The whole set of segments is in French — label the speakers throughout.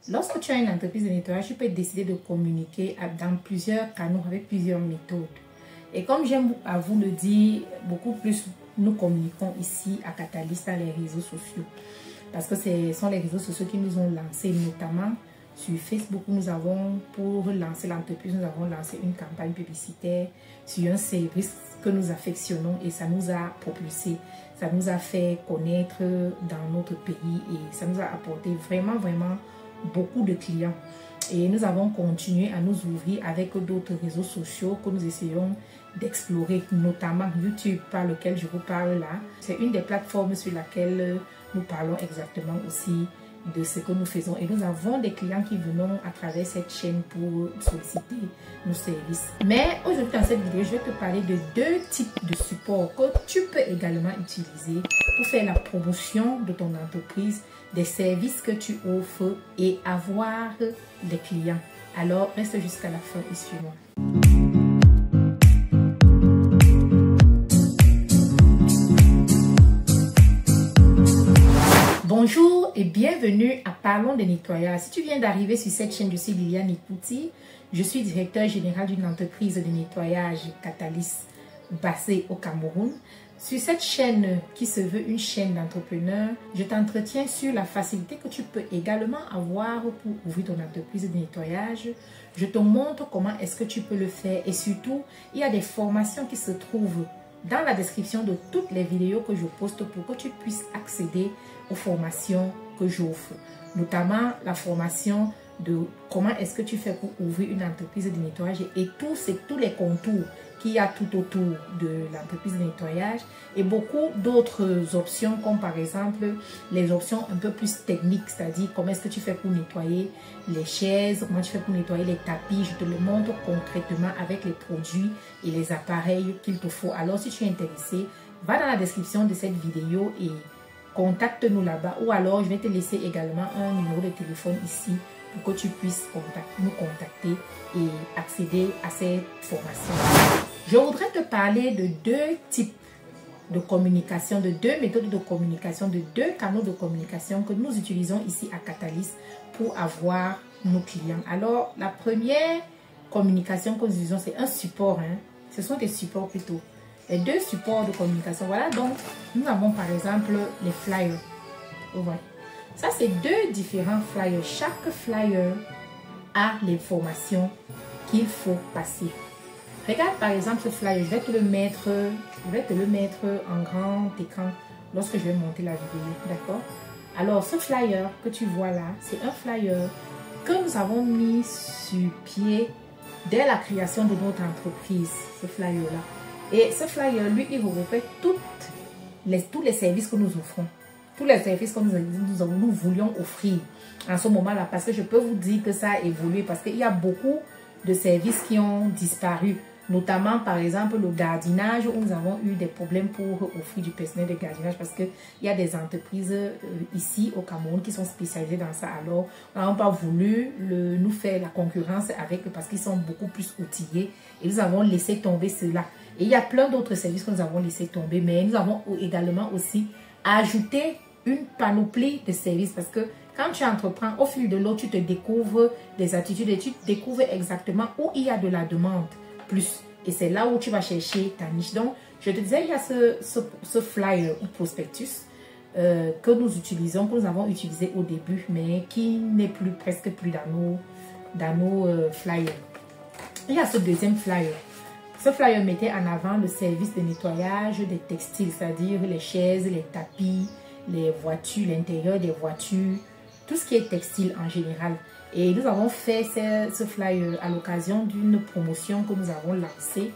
Speaker 1: Lorsque tu as une entreprise de nettoyage, tu peux décider de communiquer dans plusieurs canaux avec plusieurs méthodes. Et comme j'aime à vous le dire, beaucoup plus nous communiquons ici à Catalyst dans les réseaux sociaux. Parce que ce sont les réseaux sociaux qui nous ont lancé, notamment sur Facebook. Nous avons, pour lancer l'entreprise, nous avons lancé une campagne publicitaire sur un service que nous affectionnons et ça nous a propulsé. Ça nous a fait connaître dans notre pays et ça nous a apporté vraiment beaucoup de clients. Et nous avons continué à nous ouvrir avec d'autres réseaux sociaux que nous essayons d'explorer, notamment YouTube par lequel je vous parle là. C'est une des plateformes sur laquelle nous parlons exactement aussi de ce que nous faisons. Et nous avons des clients qui viennent à travers cette chaîne pour solliciter nos services. Mais aujourd'hui dans cette vidéo, je vais te parler de deux types de supports que tu peux également utiliser pour faire la promotion de ton entreprise, des services que tu offres et avoir des clients. Alors, reste jusqu'à la fin et suis-moi. Bonjour et bienvenue à Parlons de nettoyage. Si tu viens d'arriver sur cette chaîne, je suis Liliane Ipouti. Je suis directeur général d'une entreprise de nettoyage Catalyst basée au Cameroun. Sur cette chaîne qui se veut une chaîne d'entrepreneurs, je t'entretiens sur la facilité que tu peux également avoir pour ouvrir ton entreprise de nettoyage. Je te montre comment est-ce que tu peux le faire et surtout, il y a des formations qui se trouvent dans la description de toutes les vidéos que je poste pour que tu puisses accéder aux formations que j'offre. Notamment la formation de comment est-ce que tu fais pour ouvrir une entreprise de nettoyage et tous les contours qu'il y a tout autour de l'entreprise de nettoyage et beaucoup d'autres options comme par exemple les options un peu plus techniques, c'est-à-dire comment est-ce que tu fais pour nettoyer les chaises, comment tu fais pour nettoyer les tapis. Je te le montre concrètement avec les produits et les appareils qu'il te faut. Alors si tu es intéressé, va dans la description de cette vidéo et contacte-nous là-bas ou alors je vais te laisser également un numéro de téléphone ici pour que tu puisses nous contacter et accéder à cette formation. Je voudrais te parler de deux types de communication, de deux méthodes de communication, de deux canaux de communication que nous utilisons ici à Catalyst pour avoir nos clients. Alors, la première communication que nous utilisons, c'est un support. Ce sont des supports plutôt. Les deux supports de communication. Voilà, donc, nous avons par exemple les flyers. Voilà. Ça, c'est deux différents flyers. Chaque flyer a l'information qu'il faut passer. Regarde par exemple ce flyer. Je vais te le mettre en grand écran lorsque je vais monter la vidéo. D'accord? Alors, ce flyer que tu vois là, c'est un flyer que nous avons mis sur pied dès la création de notre entreprise. Ce flyer-là. Et ce flyer, lui, il regroupe tous les services que nous offrons. Tous les services que nous voulions offrir en ce moment-là. Parce que je peux vous dire que ça a évolué. Parce qu'il y a beaucoup de services qui ont disparu. Notamment, par exemple, le gardiennage, où nous avons eu des problèmes pour offrir du personnel de gardiennage. Parce qu'il y a des entreprises ici au Cameroun qui sont spécialisées dans ça. Alors, nous n'avons pas voulu nous faire la concurrence avec eux parce qu'ils sont beaucoup plus outillés. Et nous avons laissé tomber cela. Et il y a plein d'autres services que nous avons laissé tomber. Mais nous avons également aussi ajouter une panoplie de services parce que quand tu entreprends, au fil de l'eau, tu te découvres des attitudes et tu découvres exactement où il y a de la demande plus. Et c'est là où tu vas chercher ta niche. Donc, je te disais, il y a ce flyer ou prospectus que nous utilisons, que nous avons utilisé au début, mais qui n'est presque plus dans nos flyers. Il y a ce deuxième flyer. Ce flyer mettait en avant le service de nettoyage des textiles, c'est-à-dire les chaises, les tapis, les voitures, l'intérieur des voitures, tout ce qui est textile en général. Et nous avons fait ce flyer à l'occasion d'une promotion que nous avons lancée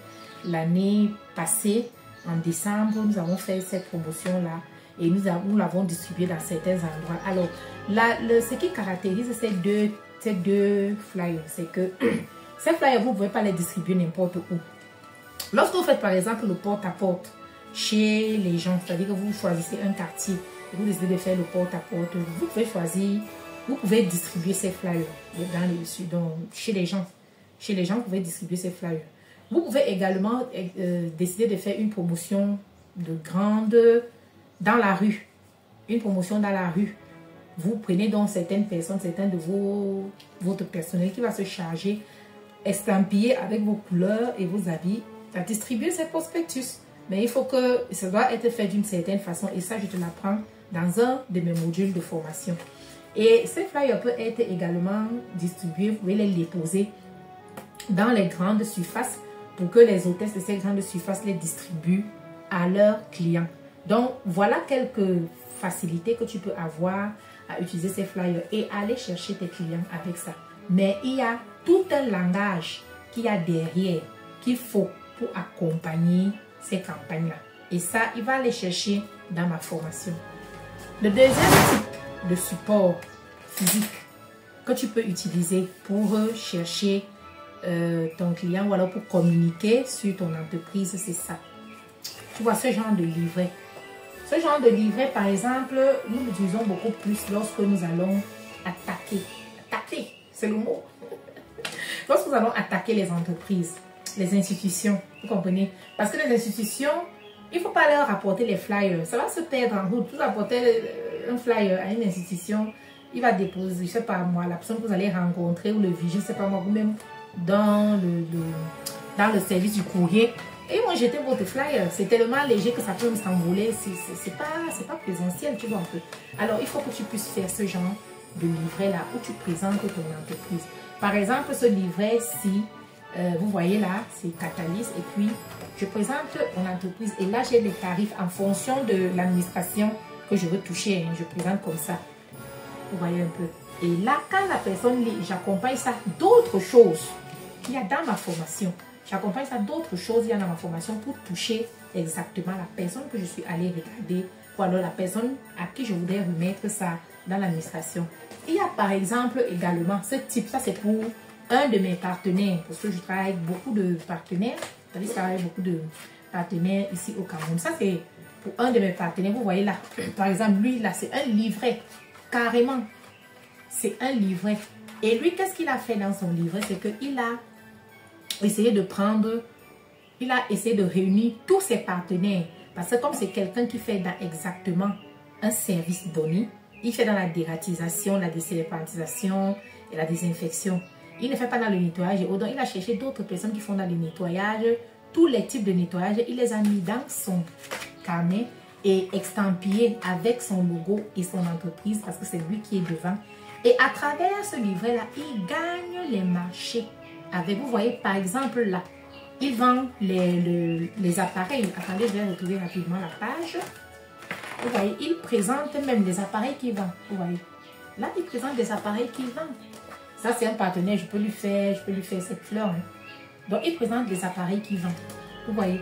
Speaker 1: l'année passée, en décembre. Nous avons fait cette promotion-là et nous l'avons distribuée dans certains endroits. Alors, ce qui caractérise ces deux flyers, c'est que ces flyers, vous ne pouvez pas les distribuer n'importe où. Lorsque vous faites par exemple le porte-à-porte chez les gens, c'est-à-dire que vous choisissez un quartier et vous décidez de faire le porte-à-porte, vous pouvez choisir, vous pouvez distribuer ces flyers chez les gens. Chez les gens, vous pouvez distribuer ces flyers. Vous pouvez également décider de faire une promotion dans la rue. Une promotion dans la rue. Vous prenez donc certaines personnes, certains de votre personnel qui va se charger, estampiller avec vos couleurs et vos habits, à distribuer ces prospectus. Mais il faut que ça doit être fait d'une certaine façon et ça, je te l'apprends dans un de mes modules de formation. Et ces flyers peuvent être également distribués, vous pouvez les déposer dans les grandes surfaces pour que les hôtesses de ces grandes surfaces les distribuent à leurs clients. Donc, voilà quelques facilités que tu peux avoir à utiliser ces flyers et aller chercher tes clients avec ça. Mais il y a tout un langage qu'il y a derrière qu'il faut pour accompagner ces campagnes-là. Et ça, il va aller chercher dans ma formation. Le deuxième type de support physique que tu peux utiliser pour chercher ton client ou alors pour communiquer sur ton entreprise, c'est ça. Tu vois, ce genre de livret. Ce genre de livret, par exemple, nous l'utilisons beaucoup plus lorsque nous allons attaquer. Attaquer, c'est le mot. Lorsque nous allons attaquer les entreprises, les institutions, vous comprenez? Parce que les institutions, il ne faut pas leur apporter les flyers. Ça va se perdre en route. Vous apportez un flyer à une institution, il va déposer, je ne sais pas moi, la personne que vous allez rencontrer ou le vigile, je ne sais pas moi, vous-même dans le service du courrier. Et moi, j'étais votre flyer. C'est tellement léger que ça peut s'envoler. C'est pas présentiel, tu vois un peu. Alors, il faut que tu puisses faire ce genre de livret-là où tu présentes ton entreprise. Par exemple, ce livret-ci, vous voyez là, c'est Catalyst. Et puis, je présente mon entreprise. Et là, j'ai les tarifs en fonction de l'administration que je veux toucher. Je présente comme ça. Vous voyez un peu. Et là, quand la personne lit, j'accompagne ça d'autres choses qu'il y a dans ma formation. J'accompagne ça d'autres choses il y a dans ma formation pour toucher exactement la personne que je suis allée regarder ou alors la personne à qui je voudrais remettre ça dans l'administration. Il y a par exemple également ce type, ça c'est pour un de mes partenaires parce que je travaille avec beaucoup de partenaires. Je travaille avec beaucoup de partenaires ici au Cameroun. Ça c'est pour un de mes partenaires. Vous voyez là, par exemple lui là c'est un livret, carrément. C'est un livret. Et lui qu'est-ce qu'il a fait dans son livret? C'est qu'il a essayé de prendre, il a essayé de réunir tous ses partenaires. Parce que comme c'est quelqu'un qui fait dans exactement un service donné, il fait dans la dératisation, la déséparatisation et la désinfection. Il ne fait pas dans le nettoyage. Donc il a cherché d'autres personnes qui font dans le nettoyage, tous les types de nettoyage. Il les a mis dans son carnet et estampillé avec son logo et son entreprise parce que c'est lui qui est devant. Et à travers ce livret-là, il gagne les marchés. Avec, vous voyez, par exemple, là, il vend les appareils. Attendez, je vais retrouver rapidement la page. Vous voyez, il présente même les appareils qu'il vend. Vous voyez, là, il présente des appareils qu'il vend. Ça, c'est un partenaire, je peux lui faire cette fleur. Hein. Donc, il présente des appareils qu'il vend. Vous voyez,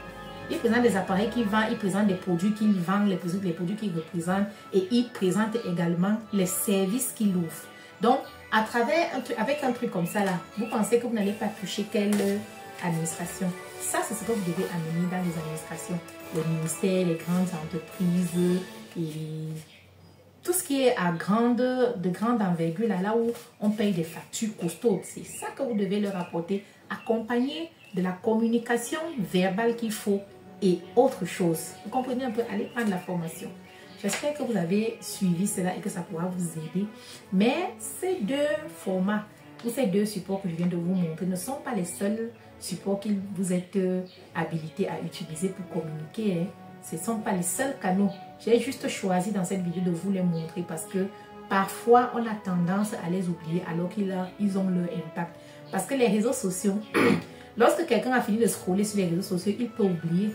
Speaker 1: il présente des appareils qu'il vend, il présente des produits qu'il vend, les produits qu'il représente et il présente également les services qu'il ouvre. Donc, à travers avec un truc comme ça, là, vous pensez que vous n'allez pas toucher quelle administration? Ça, c'est ce que vous devez amener dans les administrations. Les ministères, les grandes entreprises et tout ce qui est de grande envergure, là où on paye des factures costaudes. C'est ça que vous devez leur apporter, accompagné de la communication verbale qu'il faut et autre chose. Vous comprenez un peu? Allez prendre la formation. J'espère que vous avez suivi cela et que ça pourra vous aider. Mais ces deux formats ou ces deux supports que je viens de vous montrer ne sont pas les seuls supports que vous êtes habilités à utiliser pour communiquer. Hein. Ce ne sont pas les seuls canaux. J'ai juste choisi dans cette vidéo de vous les montrer parce que parfois on a tendance à les oublier alors qu'ils ont leur impact. Parce que les réseaux sociaux, lorsque quelqu'un a fini de scroller sur les réseaux sociaux, il peut oublier.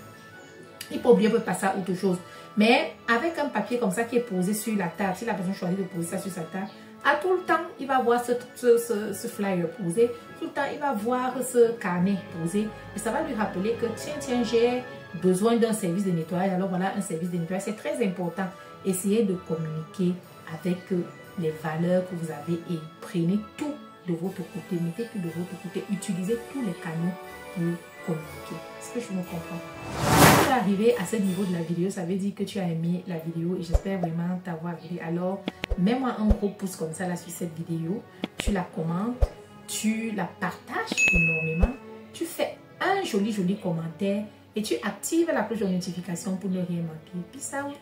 Speaker 1: Il peut oublier, il peut passer à autre chose. Mais avec un papier comme ça qui est posé sur la table, si la personne choisit de poser ça sur sa table, à tout le temps, il va voir ce flyer posé. Tout le temps, il va voir ce carnet posé. Et ça va lui rappeler que tiens, j'ai besoin d'un service de nettoyage. Alors voilà, un service de nettoyage, c'est très important. Essayez de communiquer avec les valeurs que vous avez et prenez tout de votre côté. Mettez tout de votre côté. Utilisez tous les canaux pour communiquer. Est-ce que je me comprends? Si tu es arrivé à ce niveau de la vidéo, ça veut dire que tu as aimé la vidéo et j'espère vraiment t'avoir aidé. Alors, mets-moi un gros pouce comme ça là sur cette vidéo. Tu la commentes, tu la partages énormément. Tu fais un joli commentaire et tu actives la cloche de notification pour ne rien manquer. Peace out!